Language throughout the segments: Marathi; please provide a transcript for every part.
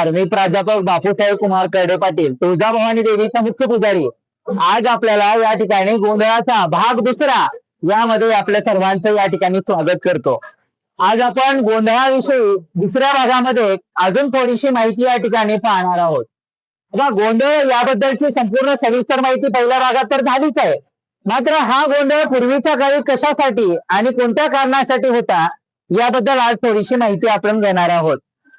मी प्राध्यापक बापूसाहेब कुमार कर्डे पाटील, तुळजाभवानी देवीचा मुख्य पुजारी. आज आपल्याला या ठिकाणी गोंधळाचा भाग दुसरा यामध्ये आपल्या सर्वांचं या ठिकाणी स्वागत करतो. आज आपण गोंधळाविषयी दुसऱ्या भागामध्ये अजून थोडीशी माहिती या ठिकाणी पाहणार आहोत. आता गोंधळ याबद्दलची संपूर्ण सविस्तर माहिती पहिल्या भागात तर झालीच आहे. मात्र हा गोंधळ पूर्वीच्या काळी कशासाठी आणि कोणत्या कारणासाठी होता याबद्दल आज थोडीशी माहिती आपण घेणार आहोत.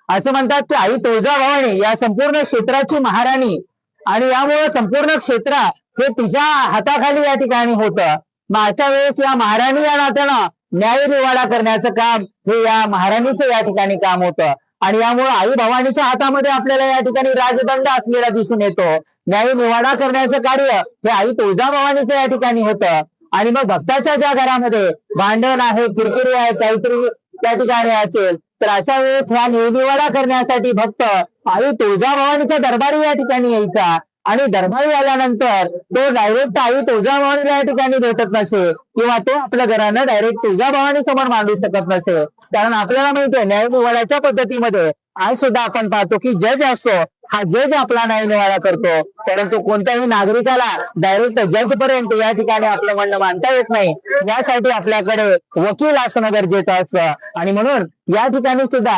असं म्हणतात की आई तुळजाभवानी या संपूर्ण क्षेत्राची महाराणी आणि यामुळे संपूर्ण क्षेत्र हे तिच्या हाताखाली या ठिकाणी होतं. मग अशा वेळेस या महाराणी या नात्यानं न्याय निवाडा करण्याचं काम हे या महाराणीचं या ठिकाणी काम होतं. आणि यामुळे आई भवानीच्या हातामध्ये आपल्याला या ठिकाणी राजदंड असलेला दिसून येतो. न्याय निवाडा करण्याचं कार्य हे आई तुळजाभवानीचं या ठिकाणी होतं. आणि मग भक्ताच्या ज्या घरामध्ये भांडण आहे, किरकिरी आहे, काहीतरी त्या ठिकाणी असेल तर अशा वेळेस ह्या निवाडा करण्यासाठी भक्त आई तुळजाभवानीचा दरबारी या ठिकाणी यायचा. आणि दरबारी आल्यानंतर तो डायरेक्ट आई तुळजाभवानीला या ठिकाणी भेटत नसे किंवा तो आपल्या घरानं डायरेक्ट तुळजाभवानी समोर मांडू शकत नसे. कारण आपल्याला माहितीये न्याय निवाड्याच्या पद्धतीमध्ये आज सुद्धा आपण पाहतो की जज असतो, हा जज आपला न्याय निवाडा करतो. परंतु कोणत्याही नागरिकाला डायरेक्ट जज पर्यंत या ठिकाणी आपलं म्हणणं मांडता येत नाही. यासाठी आपल्याकडे वकील असणं गरजेचं असतं. आणि म्हणून या ठिकाणी सुद्धा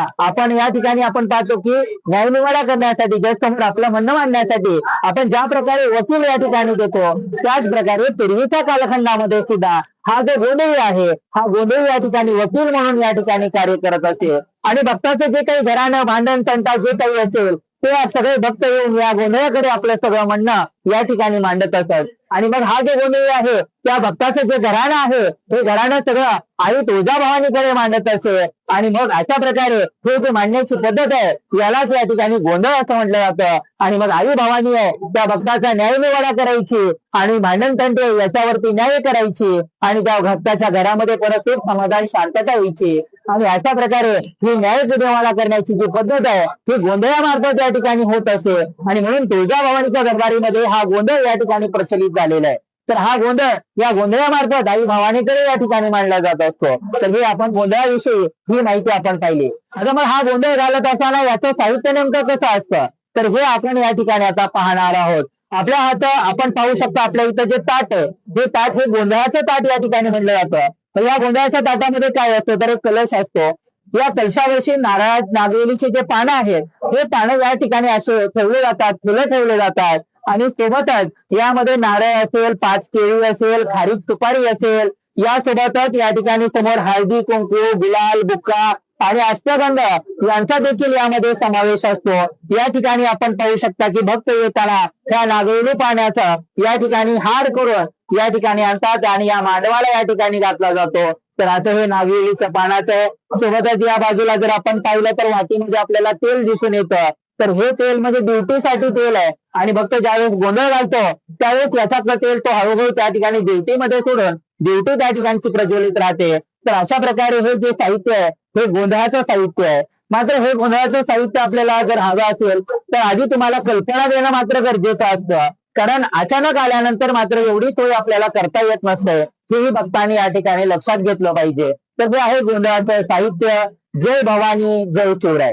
आपण पाहतो की न्याय निवाडा करण्यासाठी जज समोर आपलं म्हणणं मांडण्यासाठी आपण ज्या प्रकारे वकील या ठिकाणी देतो त्याच प्रकारे पूर्वीच्या कालखंडामध्ये सुद्धा हा जो गोंधळी आहे हा गोंधळी या ठिकाणी वकील म्हणून या ठिकाणी कार्य करत असे. आणि भक्ताचं जे काही घराणं भांडण तंटा जे काही असेल ते सगळे भक्त येऊन या गोंधळाकडे आपलं सगळं म्हणणं या ठिकाणी मांडत असतात. आणि मग हा जो गोंधळी आहे त्या भक्ताचं जे घराणं आहे हे घराणं सगळं आई तुळजाभवानीकडे मांडत असे. आणि मग अशा प्रकारे हे जे मांडण्याची पद्धत आहे यालाच या ठिकाणी गोंधळ असं म्हटलं जातं. आणि मग आई भवानी आहे त्या भक्ताचा न्याय निवाडा करायची आणि भांडण तंटे याच्यावरती न्याय करायची आणि त्या भक्ताच्या घरामध्ये परत सुख समाधान शांतता यायची. आणि अशा प्रकारे ही न्याय निवाडा करण्याची जी पद्धत आहे ही गोंधळामार्फत या ठिकाणी होत असे. आणि म्हणून तुळजाभवानीच्या दरबारीमध्ये हा गोंधळ या ठिकाणी प्रचलित झालेला आहे. तर हा गोंधळ या गोंधळामार्फत आई भवानीकडे या ठिकाणी मांडला जात असतो. तर हे आपण गोंधळाविषयी ही माहिती आपण पाहिली. आता मग हा गोंधळ घालत असताना याचं साहित्य नेमकं कसं असतं तर हे आपण या ठिकाणी आता पाहणार आहोत. आपल्या हात आपण पाहू शकतो आपल्या इथं जे ताट आहे हे गोंधळाचं ताट या ठिकाणी म्हणलं जातं. तर या गोंधळाच्या ताटामध्ये काय असतं तर एक कलश असतो. या कलशावर्षी नागवेलीचे जे पानं आहेत हे पानं या ठिकाणी असे ठेवले जातात, फुलं ठेवले जातात. आणि सोबतच यामध्ये नारळ असेल, 5 केळी असेल, खारीक सुपारी असेल, यासोबतच या ठिकाणी समोर हळदी कुंकू, गुलाल, बुक्का आणि अष्टगंध यांचा देखील यामध्ये समावेश असतो. या ठिकाणी आपण पाहू शकता की भक्त येताना त्या नागवेली पाण्याचा या ठिकाणी हार करून या ठिकाणी आणतात आणि या मांडवाला या ठिकाणी घातला जातो. तर असं हे नागवेलीच्या पानाचं सोबतच या बाजूला जर आपण पाहिलं तर वाटीमध्ये आपल्याला तेल दिसून येतं. तर हे तेल म्हणजे ड्युटीसाठी तेल आहे. आणि भक्त ज्यावेळेस गोंधळ घालतो त्यावेळेस याचा तेल तो हळूहळू त्या ठिकाणी ड्युटीमध्ये सोडून ड्युटी त्या ठिकाणची प्रज्वलित राहते. तर अशा प्रकारे हे जे साहित्य आहे हे गोंधळाचं साहित्य आहे. मात्र हे गोंधळाचं साहित्य आपल्याला जर हवं असेल तर आधी तुम्हाला कल्पना देणं मात्र गरजेचं असतं. कारण अचानक आल्यानंतर मात्र एवढी सोय आपल्याला करता येत नसते. हेही भक्तांनी या ठिकाणी लक्षात घेतलं पाहिजे. तर हे आहे गोंधळाचं साहित्य. जय भवानी, जय शिवराय.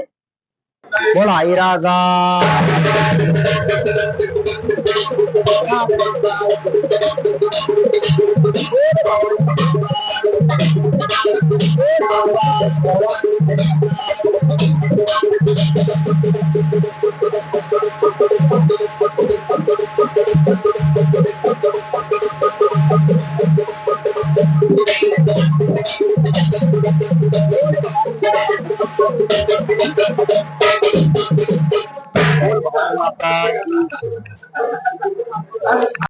बोला आई राजा.